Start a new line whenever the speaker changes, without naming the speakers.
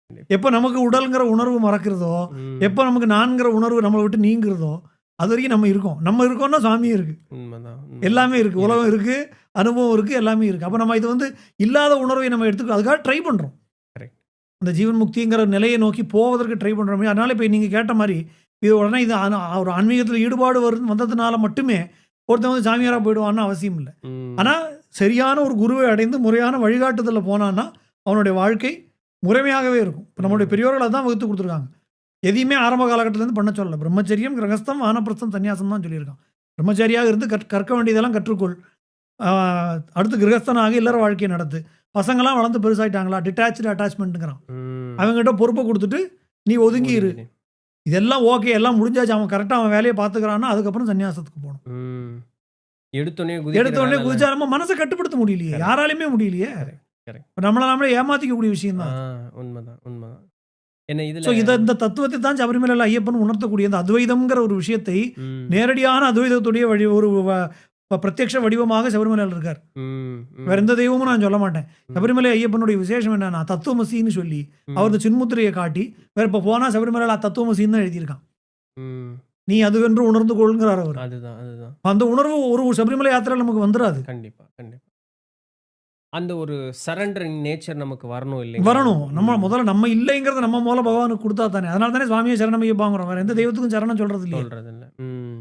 கண்டிப்பா.
எப்போ நமக்கு உடல்ங்கிற உணர்வு மறக்கிறதோ,
ம்.
எப்போ நமக்கு நான்கிற உணர்வு நம்மளை விட்டு நீங்குறதோ, அது வரைக்கும் நம்ம இருக்கோம். நம்ம இருக்கோம்னா சாமியும் இருக்கு.
உண்மதான்,
எல்லாமே
உண்மதான்.
இருக்கு. உலகம் இருக்கு, அனுபவம் இருக்கு, எல்லாமே இருக்கு. அப்ப நம்ம இது வந்து இல்லாத உணர்வை நம்ம எடுத்துக்க அதுக்காக ட்ரை பண்றோம்.
கரெக்ட்.
அந்த ஜீவன் முக்திங்கிற நிலையை நோக்கி போவதற்கு ட்ரை பண்றோமே. அதனால இப்ப நீங்க கேட்ட மாரி, இது உடனே இது ஒரு ஆன்மீகத்தில ஈடுபாடு வந்ததுனால மட்டுமே ஒருத்தன் வந்து சாமியாரா போயிடுவான்னு அவசியம் இல்ல.
ம்.
ஆனா, சரியான ஒரு குருவை அடைந்து முறையான வழிகாட்டுதல்ல போனான்னா, அவனுடைய வாழ்க்கை முறைமையாகவே இருக்கும். இப்ப நம்முடைய
ம்.
பெரியோர்கள் அதான் வகுத்து குடுத்துருக்காங்க. எதையுமே ஆரம்ப காலகட்டத்திலேருந்து பண்ண சொல்லல. பிரம்மச்சரியம், கிரகஸ்தம், வானப்பிரஸ்தம், சன்னியாசம் தான் சொல்லியிருக்கான். பிரம்மச்சாரியாக இருந்து கற்க வேண்டியதெல்லாம் கற்றுக்கொள். ஆ அடுத்து கிரகஸ்தனாக இல்லற வாழ்க்கைய நடத்து. பசங்கலாம் வளர்ந்து பெருசாயிட்டாங்களா, டிட்டாச்டு அட்டாச்மென்ட்ங்கிறான்.
ம்.
அவன்கிட்ட பொறுப்ப குடுத்துட்டு, நீ ஒதுங்கி இரு.
ஒதுங்கிடு.
இதெல்லாம் ஓகே, எல்லாம் முடிஞ்சாச்சு. அவன் கரெக்ட்டா அவன் வேலைய பார்த்துக்கிறான்னா, அதுக்கப்புறம் சன்னியாசத்துக்கு போணும்.
ம். எடுத்தோனே
எடுத்த
குதிக்கிற
உடனே
வேலைலாம்
குதிச்சா நம்ம மனச கட்டுப்படுத்த முடியலையே.
கரெக்ட்.
யாராலயுமே முடியலையே.
கரெக்ட். கரெக்ட்.
இப்ப நம்மள நாமளே ஏமாத்திக்கக்கூடிய விஷயம்
ஆ
தான் அது.
உண்மதான், உண்மதான். என்ன இதுல
ஸோ இந்த தத்துவத்தை தான் சபரிமலையில ஐயப்பன் உணர்த்தக்கூடிய இந்த அத்வைதம்ங்கிற ஒரு விஷயத்தை
ம்.
நேரடியான அத்வைதத்துடைய ஒரு பிரத்யக்ஷ வடிவமாக சபரிமலையில இருக்கார்.
ம்.
வேற
ம்.
எந்த தெய்வமும் நான் சொல்ல மாட்டேன்.
ம்.
சபரிமலை ஐயப்பனுடைய விசேஷம் என்னன்னா, தத்துவமசின்னு சொல்லி, அவரது சின்முத்திரையை காட்டி, வேற இப்ப போனா சபரிமலையில தத்துவமசின்னு தான் எழுதியிருக்கான்.
ம்.
நீ அதுவென்று உணர்ந்து கொள்கிறார் அவர்.
அதுதான், அதுதான்.
அந்த உணர்வு ஒரு சபரிமலை யாத்திரையில நமக்கு வந்துராது.
கண்டிப்பா, கண்டிப்பா. அந்த ஒரு சரண்டரிங் நேச்சர் நமக்கு வரணும் இல்லைங்களா?
வரணும். நம்ம
ம்.
முதல்ல நம்ம இல்லைங்கிறத நம்ம மூலம் பகவானுக்கு குடுத்தா தானே. அதனால தானே சுவாமியே சரணமையப்பாங்கிறோம். வேற எந்த தெய்வத்துக்கும் சரணம் சொல்றது இல்லையே.
சொல்றதில்ல. ம்.